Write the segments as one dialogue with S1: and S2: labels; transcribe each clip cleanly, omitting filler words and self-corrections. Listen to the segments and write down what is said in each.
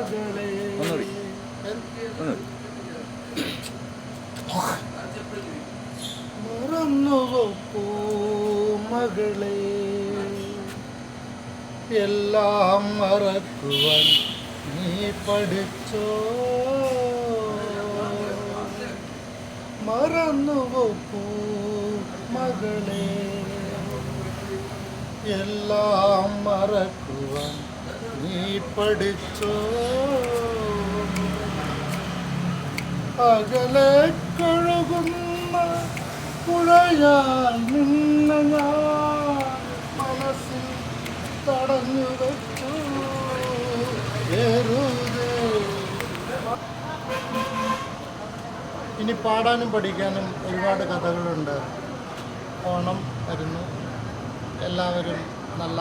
S1: മകളെ മറന്നുവോ മകളെ എല്ലാം മറക്കുവാൻ നീ പഠിച്ചോ മറന്നുവോ മകളെ എല്ലാം മറക്കുവാൻ നീ പഠിച്ചോ അകലെ കഴുകുന്ന പുഴയായി നിന്ന ഞാൻ മനസ്സിൽ തടഞ്ഞു വെച്ചു ഇനി പാടാനും പഠിക്കാനും ഒരുപാട് കഥകളുണ്ട്. ഓണം വരുന്നു, എല്ലാവരും നല്ല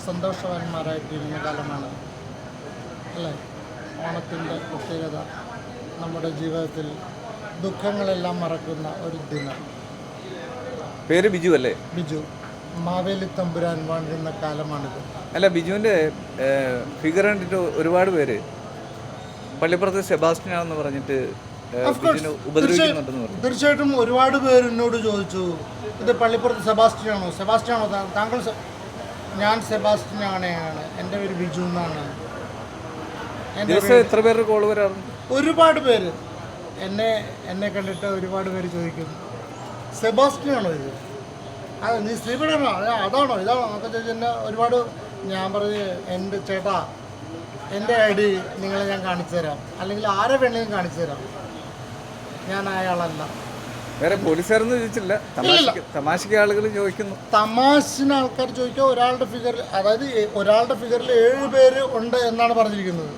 S1: സന്തോഷവാന്മാരായിട്ടിരുന്ന കാലമാണ് അല്ലേ? ഓണത്തിൻ്റെ പ്രത്യേകത നമ്മുടെ ജീവിതത്തിൽ ദുഃഖങ്ങളെല്ലാം മറക്കുന്ന ഒരു ദിനം.
S2: പേര് ബിജു അല്ലേ?
S1: ബിജു, മാവേലി തമ്പുരാൻ വാഴുന്ന കാലമാണിത്.
S2: അല്ല, ബിജുവിൻ്റെ ഫിഗർ കണ്ടിട്ട് ഒരുപാട് പേര് പള്ളിപ്പുറത്ത് സെബാസ്റ്റ്യനാണെന്ന് പറഞ്ഞിട്ട് ഉപദ്രവിക്കുന്നുണ്ടെന്ന് പറഞ്ഞു.
S1: തീർച്ചയായിട്ടും ഒരുപാട് പേര് എന്നോട് ചോദിച്ചു, ഇത് പള്ളിപ്പുറത്ത് സെബാസ്റ്റ്യനാണോ താങ്കൾ? ഞാൻ സെബാസ്റ്റ്യനാണ്, എൻ്റെ പേര് ബിജു എന്നാണ്.
S2: ദിവസം എത്ര പേരുടെ കോൾ വരാറുണ്ട്?
S1: ഒരുപാട് പേര് എന്നെ കണ്ടിട്ട് ഒരുപാട് പേര് ചോദിക്കും, സെബാസ്റ്റ്യനാണോ ഇത്? അത് നീ ശ്രീപടനാണോ, അതാണോ ഇതാണോ എന്നൊക്കെ ചോദിച്ചു എന്നെ ഒരുപാട്. ഞാൻ പറഞ്ഞ് എൻ്റെ ചേട്ടാ, എൻ്റെ ഐ ഡി നിങ്ങളെ ഞാൻ കാണിച്ചു തരാം, അല്ലെങ്കിൽ ആരെ വേണമെങ്കിലും കാണിച്ചു തരാം, ഞാൻ അയാളല്ല.
S2: വേറെ പോലീസുകാരൊന്നും ചോദിച്ചില്ല, തമാശയ്ക്ക് ആളുകൾ ചോദിക്കുന്നു.
S1: തമാശന് ആൾക്കാർ ചോദിക്കുക. ഒരാളുടെ ഫിഗറിൽ 7 പേര് ഉണ്ട് എന്നാണ് പറഞ്ഞിരിക്കുന്നത്.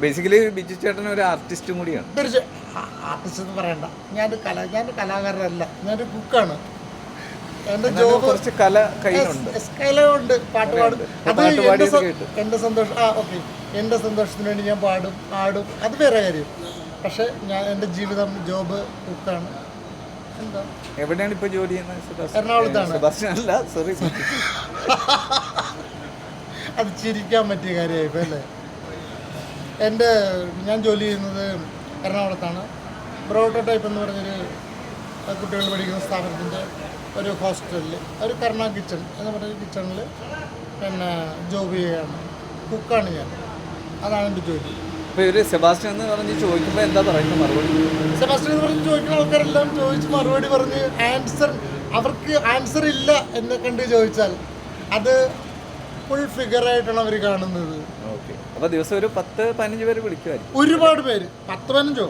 S2: ബേസിക്കലി ബിജു ചേട്ടൻ ഒരു ആർട്ടിസ്റ്റും കൂടിയാണ്.
S1: തീർച്ചയായും ആർട്ടിസ്റ്റ് എന്ന് പറയണ്ട, ഞാൻ കലാകാരനല്ല, ഞാനൊരു കുക്കാണ്. എൻ്റെ ജോബ്
S2: കുറച്ച്
S1: കലയുണ്ട്, പാട്ട് പാടും. അത് എൻ്റെ സന്തോഷം. ഓക്കെ, എൻ്റെ സന്തോഷത്തിന് വേണ്ടി ഞാൻ ആടും, അത് വേറെ കാര്യം. പക്ഷെ എൻ്റെ ജീവിതം ജോബ് കുക്കാണ്. എന്താ,
S2: എവിടെയാണ് ഇപ്പോൾ ജോലി ചെയ്യുന്നത്?
S1: എറണാകുളത്താണ്.
S2: സോറി,
S1: അത് ചിരിക്കാൻ പറ്റിയ കാര്യമായിപ്പോൾ അല്ലേ? ഞാൻ ജോലി ചെയ്യുന്നത് എറണാകുളത്താണ്. പ്രോട്ടോടൈപ്പ് എന്ന് പറഞ്ഞൊരു കുട്ടികൾ പഠിക്കുന്ന സ്ഥാപനത്തിൻ്റെ ഒരു ഹോസ്റ്റലിൽ, ഒരു കരുണ കിച്ചൺ എന്ന് പറഞ്ഞൊരു കിച്ചണിൽ ജോബ് ചെയ്യുകയാണ്. കുക്കാണ് ഞാൻ, അതാണ് എൻ്റെ ജോലി.
S2: സെബാസ്റ്റ്യൻ എന്ന് പറഞ്ഞ് ചോദിക്കുമ്പോൾ എന്താ പറയുന്നത് മറുപടി?
S1: സെബാസ്റ്റ്യൻ എന്ന് പറഞ്ഞ് ചോദിക്കുന്ന ആൾക്കാരെല്ലാം ചോദിച്ച് മറുപടി പറഞ്ഞ് അവർക്ക് ആൻസർ ഇല്ല എന്ന് കണ്ട് ചോദിച്ചാൽ അത് ഫുൾ ഫിഗറായിട്ടാണ് അവർ കാണുന്നത്.
S2: അപ്പോൾ ദിവസം ഒരു 10-15 പേര് വിളിക്കുമായിരിക്കും.
S1: ഒരുപാട് പേര്, 10-15.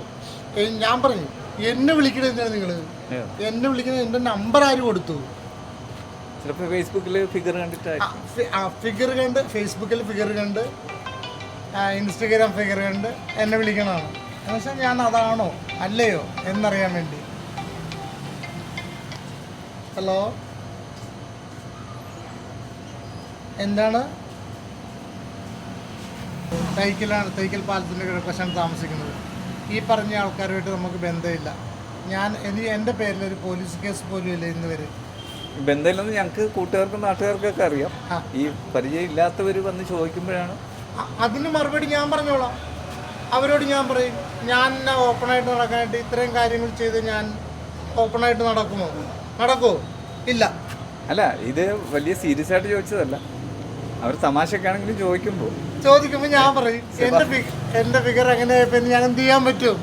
S1: ഞാൻ പറഞ്ഞു, എന്നെ വിളിക്കണത് എന്തിനാണ് നിങ്ങൾ? എന്നെ വിളിക്കുന്നത് എൻ്റെ നമ്പർ ആര് കൊടുത്തു?
S2: ചിലപ്പോൾ ഫേസ്ബുക്കിൽ ഫിഗർ കണ്ടിട്ട്
S1: ഫേസ്ബുക്കിൽ ഫിഗർ കണ്ട് ഇൻസ്റ്റഗ്രാം ഫിഗർ കണ്ട് എന്നെ വിളിക്കണതാണ്. എന്നുവെച്ചാൽ ഞാൻ അതാണോ അല്ലയോ എന്നറിയാൻ വേണ്ടി. ഹലോ, എന്താണ്? തൈക്കൽ പാലത്തിൻ്റെ കിഴക്കശാണ് താമസിക്കുന്നത്. ഈ പറഞ്ഞ ആൾക്കാരുമായിട്ട് നമുക്ക് ബന്ധമില്ല. എൻ്റെ പേരിലൊരു പോലീസ് കേസ് പോലും ഇല്ല ഇന്ന് വരെ.
S2: ബന്ധമില്ലെന്ന് ഞങ്ങൾക്ക് കൂട്ടുകാർക്കും നാട്ടുകാർക്കൊക്കെ അറിയാം. ഈ പരിചയം ഇല്ലാത്തവർ വന്ന് ചോദിക്കുമ്പോഴാണ്
S1: അതിന് മറുപടി ഞാൻ പറഞ്ഞോളാം. അവരോട് ഞാൻ പറയും, ഞാൻ ഓപ്പണായിട്ട് നടക്കാനായിട്ട് ഇത്രയും കാര്യങ്ങൾ ചെയ്ത് ഞാൻ ഓപ്പണായിട്ട് നടക്കുമോ? ഇല്ല.
S2: അല്ല, ഇത് വലിയ സീരിയസ് ആയിട്ട് ചോദിച്ചതല്ല, അവർ തമാശക്കാണെങ്കിലും ചോദിക്കുമ്പോൾ
S1: ഞാൻ പറയും, എൻ്റെ ഫിഗർ എങ്ങനെയായപ്പോൾ ഞാൻ എന്ത് ചെയ്യാൻ പറ്റും?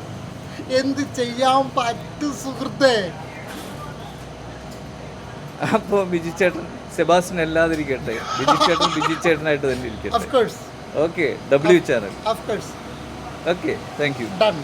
S1: എന്ത് ചെയ്യാൻ പറ്റും സുഹൃത്തേ?
S2: അപ്പോൾ ബിജു ചേട്ടൻ സെബാസ്റ്റ്യൻ അല്ലാതിരിക്കട്ടെ, ബിജു ചേട്ടനായിട്ട് തന്നെ ഇരിക്കട്ടെ. Okay, W channel.
S1: Of course.
S2: Okay, thank you.
S1: Done.